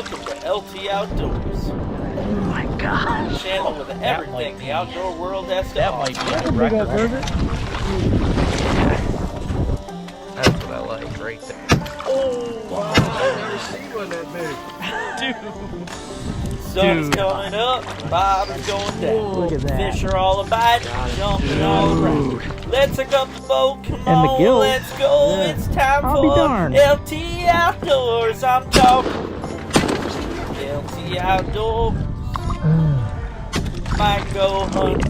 Welcome to LT Outdoors. Oh my gosh. Channel with everything the outdoor world has to offer. That's a big old river. That's what I like right there. Oh, wow. I've never seen one that big. Dude. Sun's coming up, bottom's going down. Look at that. Fish are all about, jumping all around. Let's hook up the boat, come And the on, gills. let's go. Yeah. It's time I'll be for darned. LT Outdoors. I'm talking LT Outdoors. Might go hunt,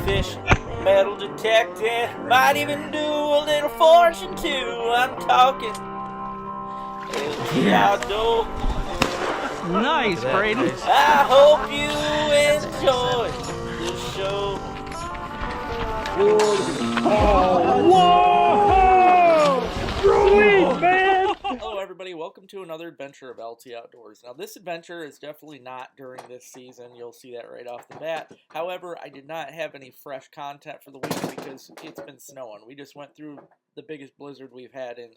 fish, metal detecting, might even do a little fortune too. I'm talking LT Outdoors. Nice, Brady. I hope you enjoy the show. Whoa! Sweet, man! Hello everybody, welcome to another adventure of LT Outdoors. Now this adventure is definitely not during this season, you'll see that right off the bat. However, I did not have any fresh content for the week because it's been snowing. We just went through the biggest blizzard we've had in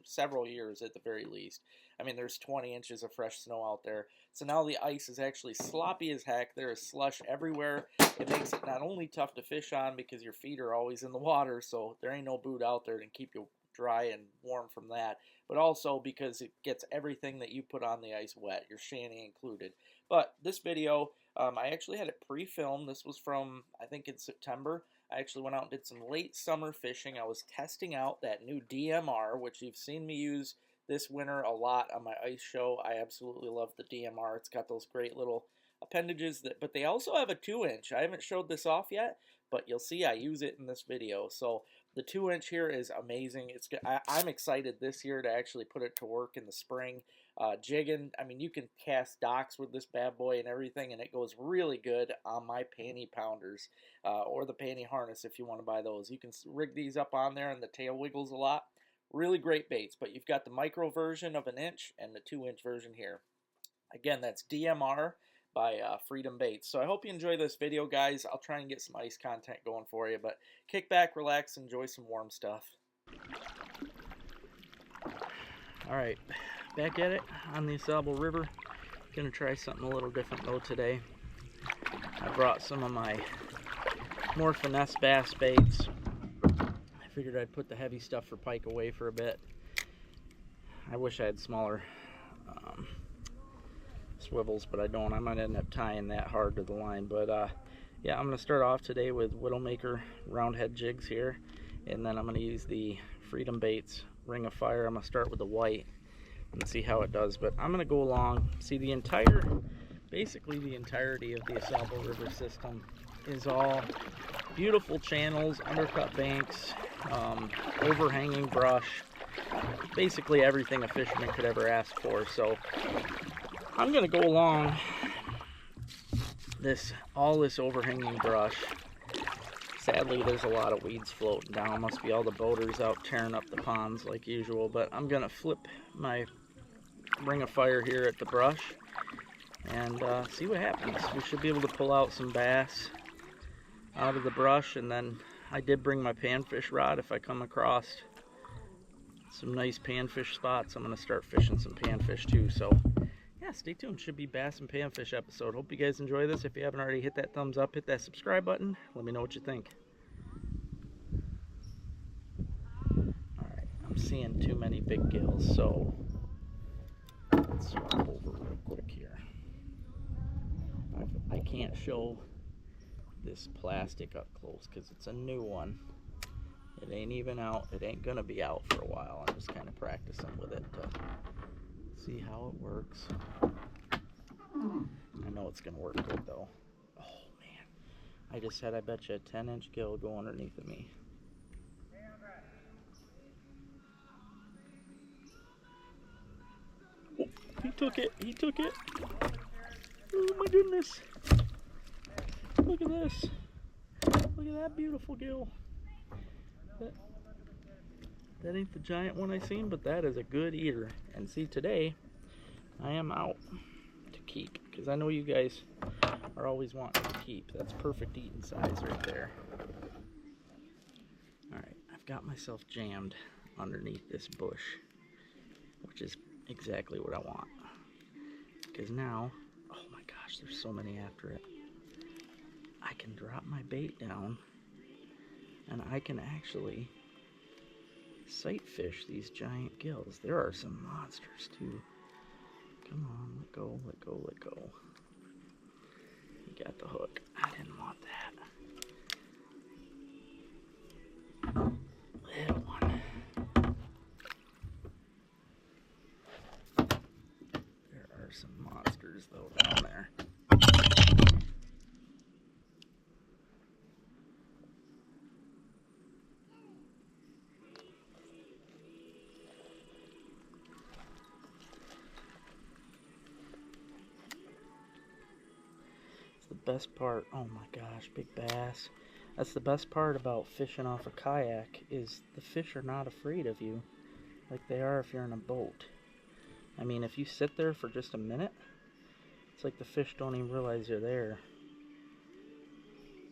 several years at the very least. I mean, there's 20 inches of fresh snow out there. So now the ice is actually sloppy as heck. There is slush everywhere. It makes it not only tough to fish on because your feet are always in the water, so there ain't no boot out there to keep you dry and warm from that, but also because it gets everything that you put on the ice wet, your shanty included. But this video, I actually had it pre-filmed. This was from, I think, in September. I actually went out and did some late summer fishing. I was testing out that new DMR, which you've seen me use this winter a lot on my ice show. I absolutely love the DMR. It's got those great little appendages, but they also have a 2-inch. I haven't showed this off yet, but you'll see I use it in this video. So the 2-inch here is amazing. I'm excited this year to actually put it to work in the spring. Jigging, I mean, you can cast docks with this bad boy and everything, and it goes really good on my panty pounders, or the panty harness if you want to buy those. You can rig these up on there, and the tail wiggles a lot. Really great baits, but you've got the micro version of 1-inch and the 2-inch version here. Again, that's DMR by Freedom Baits. So I hope you enjoy this video, guys. I'll try and get some ice content going for you, but kick back, relax, enjoy some warm stuff. All right, back at it on the Asable River. Gonna try something a little different though today. I brought some of my more finesse bass baits. I figured I'd put the heavy stuff for pike away for a bit. I wish I had smaller swivels, but I don't. I might end up tying that hard to the line. But yeah, I'm gonna start off today with Widowmaker round head jigs here, and then I'm gonna use the Freedom Baits Ring of Fire. I'm gonna start with the white and see how it does. But I'm gonna go along, see basically the entirety of the Asable River system is all beautiful channels, undercut banks, overhanging brush, basically everything a fisherman could ever ask for. So I'm gonna go along all this overhanging brush. Sadly, there's a lot of weeds floating down. Must be all the boaters out tearing up the ponds like usual. But I'm gonna flip my Ring of Fire here at the brush and see what happens. We should be able to pull out some bass out of the brush, and then I did bring my panfish rod. If I come across some nice panfish spots, I'm gonna start fishing some panfish too. So yeah, stay tuned. Should be bass and panfish episode. Hope you guys enjoy this. If you haven't already, hit that thumbs up, hit that subscribe button. Let me know what you think. Alright, I'm seeing too many big gills, so let's swap over real quick here. I can't show this plastic up close because it's a new one. It ain't even out. It ain't gonna be out for a while. I'm just kind of practicing with it to see how it works. I know it's gonna work good though. Oh man, I just had, I bet you, a 10-inch gill go underneath of me. Oh, he took it. He took it. Oh my goodness. Look at this. Look at that beautiful gill. That ain't the giant one I seen, but that is a good eater. And see, today I am out to keep, because I know you guys are always wanting to keep. That's perfect eating size right there. Alright, I've got myself jammed underneath this bush, which is exactly what I want. because now, oh my gosh, there's so many after it. I can drop my bait down and I can actually sight fish these giant gills. There are some monsters too. Come on, let go, let go, let go. You got the hook. I didn't want that. Little one. There are some monsters though down there. The best part, oh my gosh, big bass. That's the best part about fishing off a kayak, is the fish are not afraid of you like they are if you're in a boat. I mean, if you sit there for just a minute, it's like the fish don't even realize you're there.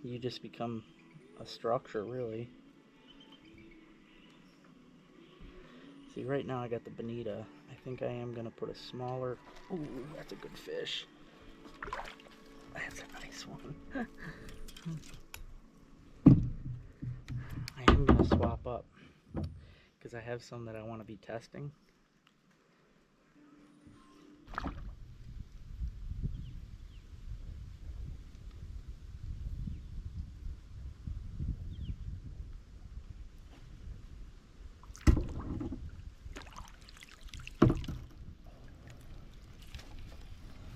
You just become a structure, really. See, right now I got the bonita. I think I am gonna put a smaller, ooh, that's a good fish. That's a nice one. I am going to swap up because I have some that I want to be testing.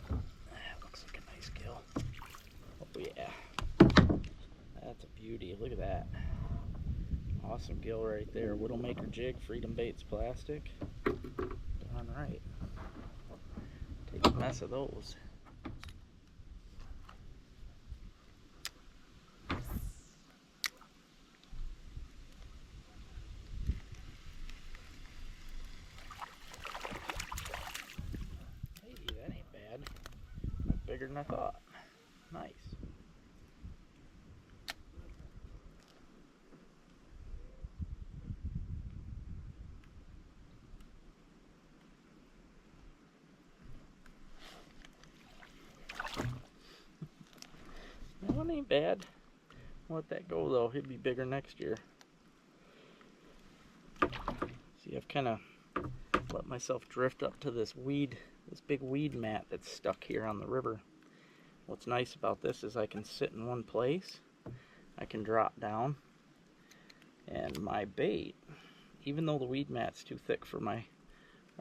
That looks like a nice gill. Oh yeah, that's a beauty. Look at that. Awesome gill right there. Widowmaker jig, Freedom Baits plastic. Darn right. Take a mess of those. Hey, that ain't bad. That's bigger than I thought. Nice. That one ain't bad. Let that go though. He'll be bigger next year. See, I've kind of let myself drift up to this big weed mat that's stuck here on the river. What's nice about this is I can sit in one place. I can drop down, and my bait, even though the weed mat's too thick for my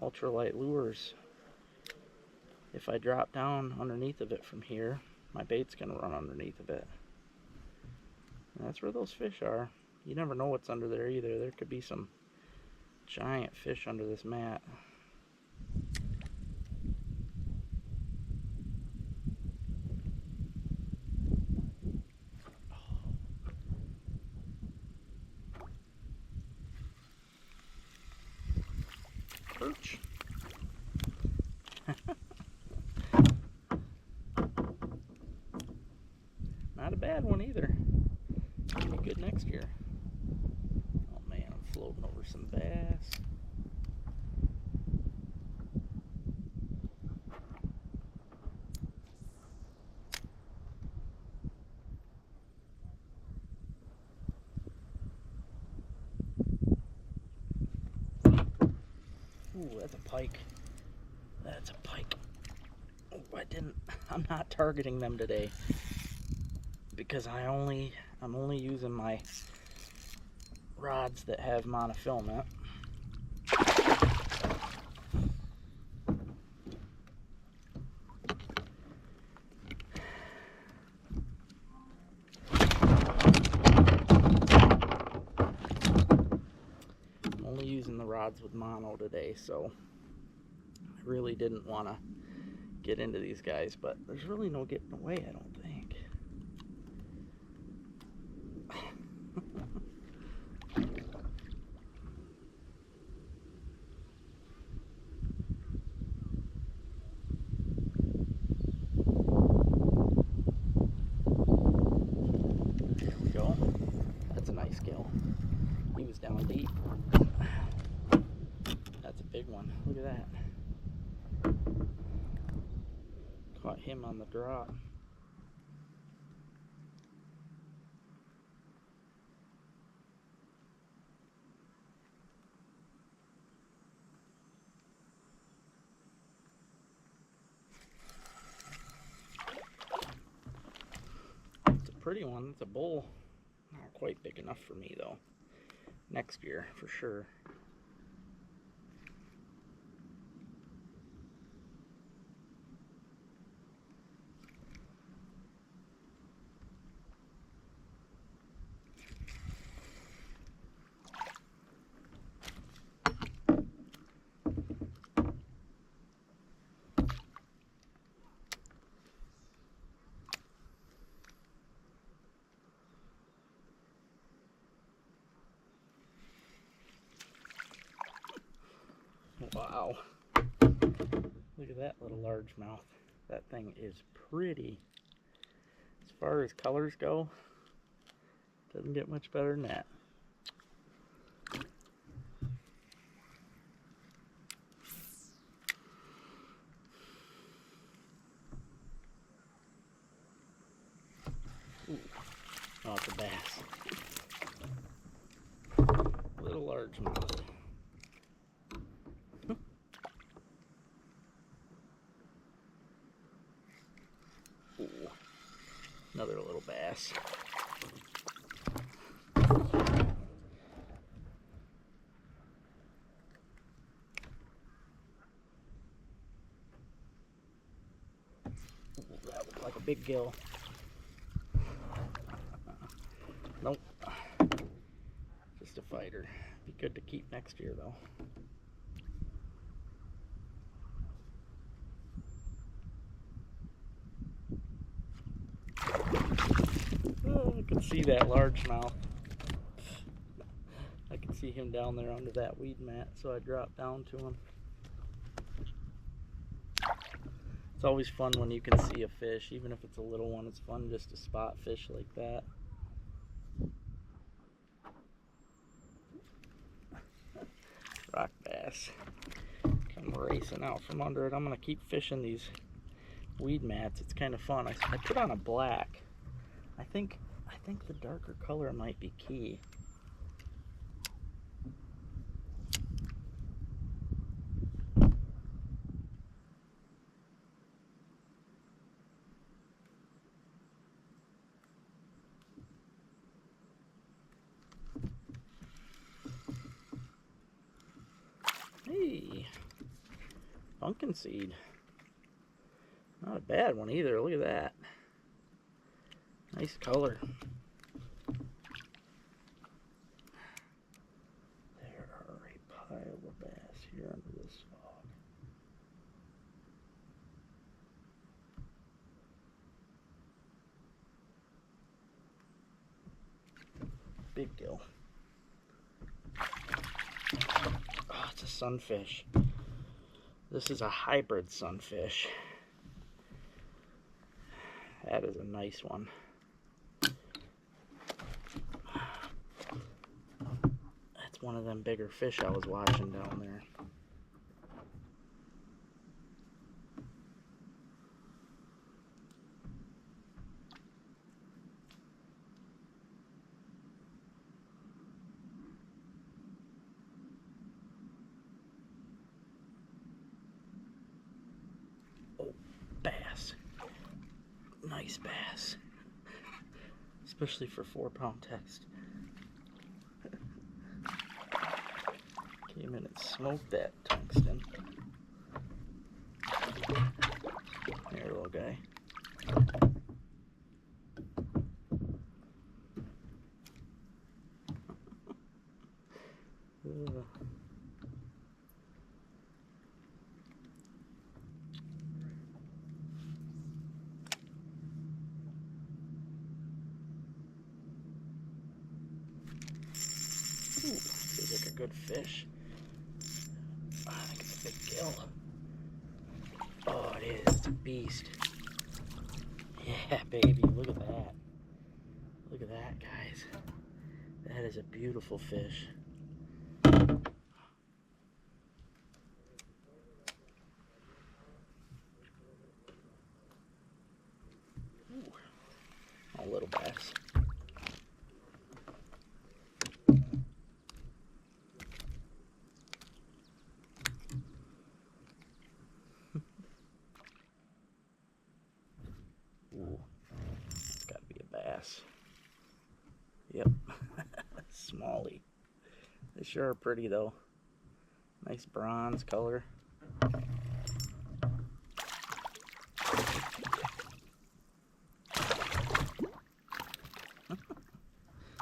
ultralight lures, if I drop down underneath of it from here, my bait's gonna run underneath of it. And that's where those fish are. You never know what's under there either. There could be some giant fish under this mat. Perch. Not a bad one either. It'll be good next year. Oh man, I'm floating over some bass. Ooh, that's a pike. That's a pike. Oh, I'm not targeting them today because I'm only using my rods that have monofilament. I'm only using the rods with mono today, so I really didn't want to get into these guys, but there's really no getting away, I don't think. There we go. That's a nice gill. He was down deep. That's a big one. Look at that. Caught him on the drop. It's a pretty one. It's a bull. Not quite big enough for me though. Next year for sure. Wow. Look at that little largemouth. That thing is pretty. As far as colors go, doesn't get much better than that. Ooh. Oh, it's a bass. Little largemouth. Ooh. Another little bass. Ooh, that looked like a big gill. Nope. Just a fighter. Be good to keep next year though. Oh, I can see that largemouth. I can see him down there under that weed mat, so I dropped down to him. It's always fun when you can see a fish, even if it's a little one. It's fun just to spot fish like that. Rock bass. Come racing out from under it. I'm gonna keep fishing these weed mats. It's kind of fun. I put on a black. I think the darker color might be key. Hey, pumpkin seed. Not a bad one either. Look at that. Nice color. There are a pile of bass here under this fog. Big gill. Oh, it's a sunfish. This is a hybrid sunfish. That is a nice one. That's one of them bigger fish I was watching down there. Oh, bass. Nice bass. Especially for 4-pound test. Came in and smoked that tungsten. There, little guy. Ooh, feels like a good fish. Oh, I think it's a big gill. Oh, it is. It's a beast. Yeah, baby. Look at that. Look at that, guys. That is a beautiful fish. little bass. Ooh, it's got to be a bass. Yep, smallie. They sure are pretty though. Nice bronze color.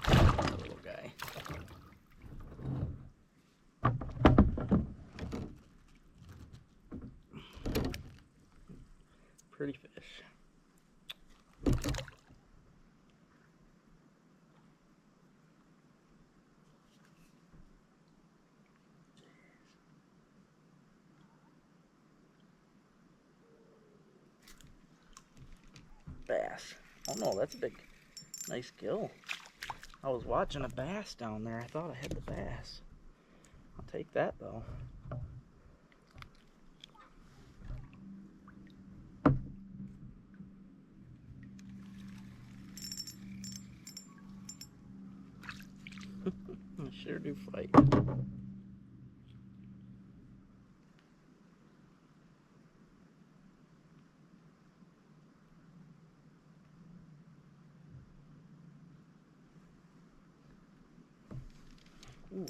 Little guy. Pretty fish. Bass. Oh no, that's a big, nice gill. I was watching a bass down there. I thought I had the bass. I'll take that though. I sure do fight. Ooh,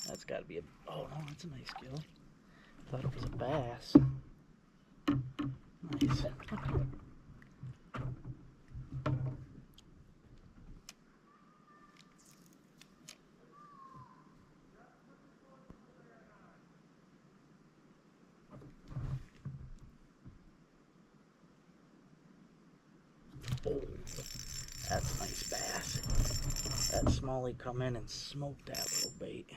that's got to be a. Oh no, that's a nice gill. Thought it was a bass. Nice. Oh, that's a nice bass. That smallie come in and smoked that little bait.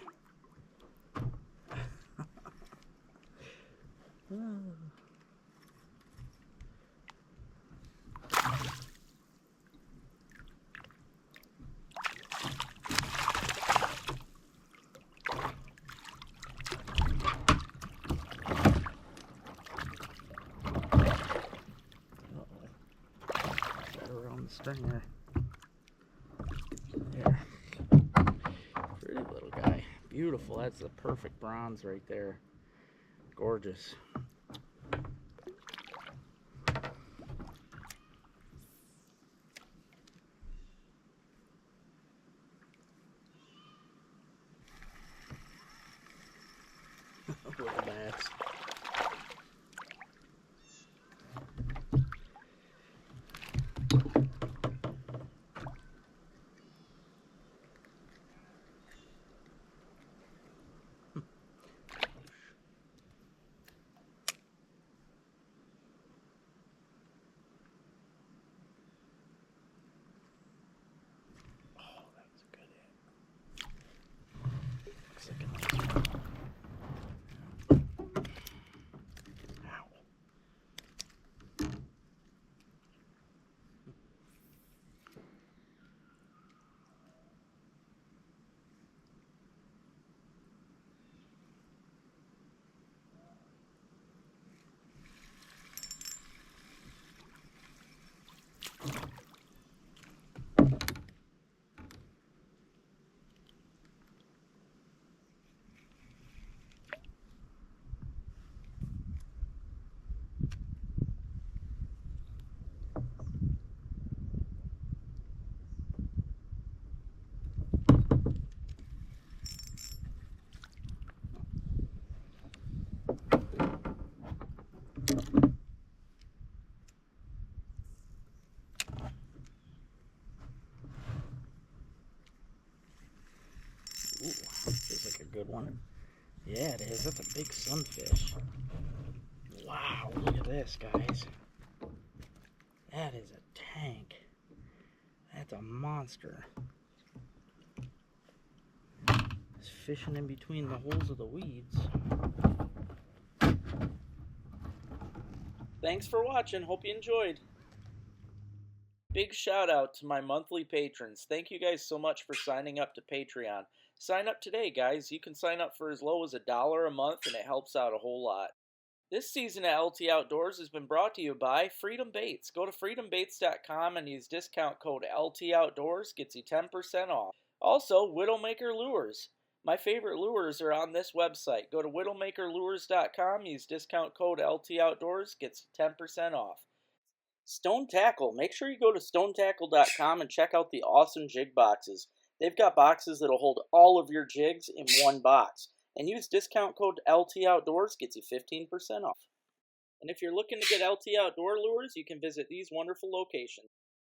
Around the stringer. There. Pretty little guy. Beautiful. That's the perfect bronze right there. Gorgeous. Little bass. Ooh, this is like a good one. Yeah, it is. That's a big sunfish. Wow, look at this, guys. That is a tank. That's a monster. It's fishing in between the holes of the weeds. Thanks for watching. Hope you enjoyed. Big shout out to my monthly patrons. Thank you guys so much for signing up to Patreon. Sign up today, guys. You can sign up for as low as $1 a month, and it helps out a whole lot. This season at LT Outdoors has been brought to you by Freedom Baits. Go to freedombaits.com and use discount code LT Outdoors, gets you 10% off. Also, Widowmaker Lures. My favorite lures are on this website. Go to widowmakerlures.com, use discount code LT Outdoors, gets you 10% off. Stone Tackle. Make sure you go to stonetackle.com and check out the awesome jig boxes. They've got boxes that'll hold all of your jigs in one box. And use discount code LT Outdoors, gets you 15% off. And if you're looking to get LT Outdoor lures, you can visit these wonderful locations.